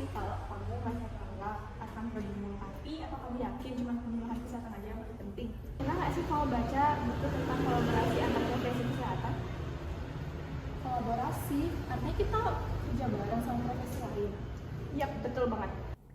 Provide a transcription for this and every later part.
sih kalau kamu merasa terlelap akan prodimu, tapi apa kamu yakin cuma pemenuhan kesehatan aja yang paling penting? Pernah nggak sih kamu baca buku tentang kolaborasi antar profesi kesehatan? Kolaborasi, artinya kita kerja bareng sama profesi lain. Yap, betul banget.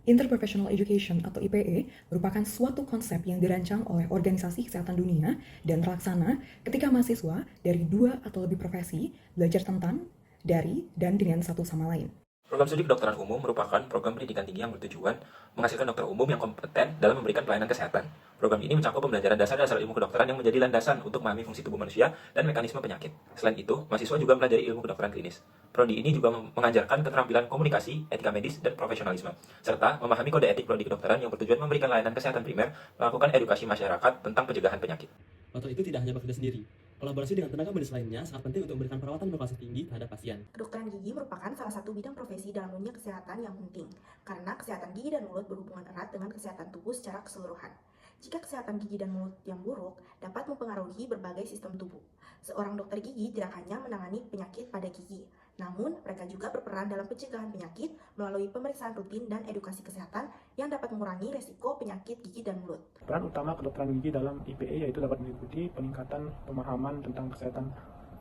Interprofessional Education atau IPE merupakan suatu konsep yang dirancang oleh Organisasi Kesehatan Dunia dan terlaksana ketika mahasiswa dari 2 atau lebih profesi belajar tentang, dari, dan dengan satu sama lain. Program studi kedokteran umum merupakan program pendidikan tinggi yang bertujuan menghasilkan dokter umum yang kompeten dalam memberikan pelayanan kesehatan. Program ini mencakup pembelajaran dasar-dasar ilmu kedokteran yang menjadi landasan untuk memahami fungsi tubuh manusia dan mekanisme penyakit. Selain itu, mahasiswa juga mempelajari ilmu kedokteran klinis. Prodi ini juga mengajarkan keterampilan komunikasi, etika medis, dan profesionalisme, serta memahami kode etik prodi kedokteran yang bertujuan memberikan layanan kesehatan primer, melakukan edukasi masyarakat tentang pencegahan penyakit. Dokter itu tidak hanya bekerja sendiri. Kolaborasi dengan tenaga medis lainnya sangat penting untuk memberikan perawatan inovasi tinggi terhadap pasien. Kedokteran gigi merupakan salah satu bidang profesi dalam dunia kesehatan yang penting, karena kesehatan gigi dan mulut berhubungan erat dengan kesehatan tubuh secara keseluruhan. Jika kesehatan gigi dan mulut yang buruk dapat mempengaruhi berbagai sistem tubuh. Seorang dokter gigi tidak hanya menangani penyakit pada gigi, namun mereka juga berperan dalam pencegahan penyakit melalui pemeriksaan rutin dan edukasi kesehatan yang dapat mengurangi resiko penyakit gigi dan mulut. Peran utama kedokteran gigi dalam IPE yaitu dapat meliputi peningkatan pemahaman tentang kesehatan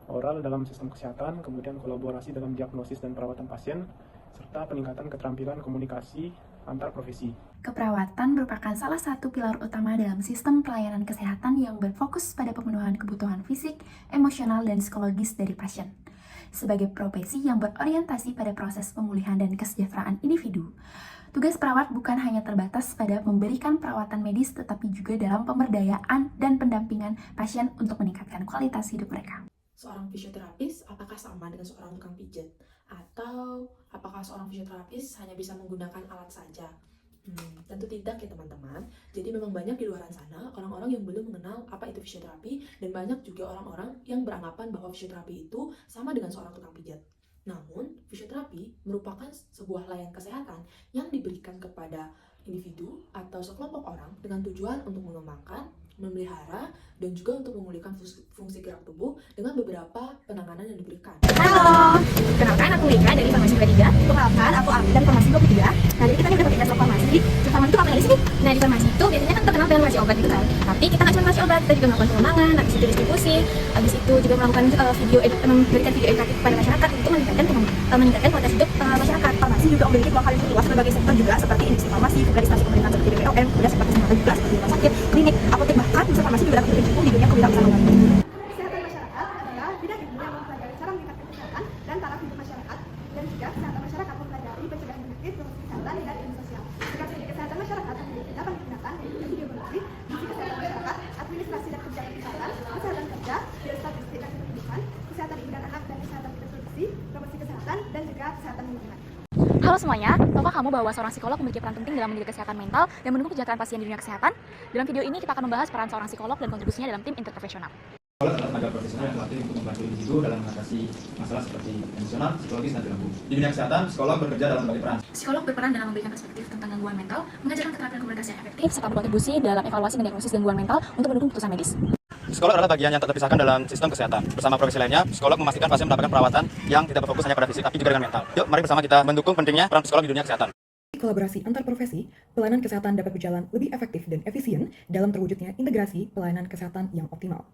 oral dalam sistem kesehatan, kemudian kolaborasi dalam diagnosis dan perawatan pasien, serta peningkatan keterampilan komunikasi antar profesi. Keperawatan merupakan salah satu pilar utama dalam sistem pelayanan kesehatan yang berfokus pada pemenuhan kebutuhan fisik, emosional, dan psikologis dari pasien. Sebagai profesi yang berorientasi pada proses pemulihan dan kesejahteraan individu, tugas perawat bukan hanya terbatas pada memberikan perawatan medis, tetapi juga dalam pemberdayaan dan pendampingan pasien untuk meningkatkan kualitas hidup mereka. Seorang fisioterapis apakah sama dengan seorang tukang pijat? Atau apakah seorang fisioterapis hanya bisa menggunakan alat saja? Tentu tidak ya teman-teman. Jadi memang banyak di luar sana orang-orang yang belum mengenal apa itu fisioterapi, dan banyak juga orang-orang yang beranggapan bahwa fisioterapi itu sama dengan seorang tukang pijat. Namun, fisioterapi merupakan sebuah layanan kesehatan yang diberikan kepada individu atau sekelompok orang dengan tujuan untuk mengembangkan, memelihara, dan juga untuk memulihkan fungsi gerak tubuh dengan beberapa penanganan yang diberikan. Halo, kenalkan aku Mika dari Farmasi 23. Kenalkan aku Abi dari Farmasi 23. Nah, jadi kita nih udah pakai farmasi. Farmasi itu apa di sini? Nah, di farmasi itu biasanya kan terkenal dengan masih obat gitu kan. Tapi kita nggak cuma masih obat, kita juga melakukan pengembangan, habis itu distribusi, habis itu juga melakukan memberikan video edukatif kepada masyarakat untuk meningkatkan kualitas hidup masyarakat. Farmasi juga memiliki peluang yang luas berbagai sektor juga seperti industri farmasi, juga instansi pemerintahan seperti BPOM, juga seperti kesehatan juga seperti rumah sakit, klinik, apotek, bahkan unsur farmasi juga dapat berkecimpung di dunia kewirausahaan. Kesehatan masyarakat adalah bidang ilmu yang mempelajari cara meningkatkan kesehatan dan taraf hidup masyarakat, dan juga kesehatan masyarakat mempelajari pencegahan penyakit, promosi kesehatan, dan ilmu sosial. Jika studi kesehatan masyarakat memiliki 8 peminatan, yaitu epidemiologi, gizi kesehatan masyarakat, administrasi dan kerjaan kesehatan, kesehatan kerja, biostatistik dan kependidikan, kesehatan ibu dan anak dan kesehatan reproduksi, promosi kesehatan, dan juga kesehatan lingkungan. Halo semuanya, tahukah kamu bahwa seorang psikolog memiliki peran penting dalam menjaga kesehatan mental dan mendukung kesejahteraan pasien di dunia kesehatan? Dalam video ini kita akan membahas peran seorang psikolog dan kontribusinya dalam tim interprofesional. Psikolog adalah tenaga profesional yang terlatih untuk membantu individu dalam mengatasi masalah seperti emosional, psikologis, dan perilaku. Di dunia kesehatan, psikolog bekerja dalam berbagai peran. Psikolog berperan dalam memberikan perspektif tentang gangguan mental, mengajarkan keterampilan komunikasi yang efektif, serta berkontribusi dalam evaluasi dan diagnosis gangguan mental untuk mendukung keputusan medis. Psikolog adalah bagian yang tak terpisahkan dalam sistem kesehatan. Bersama profesi lainnya, psikolog memastikan pasien mendapatkan perawatan yang tidak berfokus hanya pada fisik, tapi juga dengan mental. Yuk, mari bersama kita mendukung pentingnya peran psikolog di dunia kesehatan. Kolaborasi antar profesi, pelayanan kesehatan dapat berjalan lebih efektif dan efisien dalam terwujudnya integrasi pelayanan kesehatan yang optimal.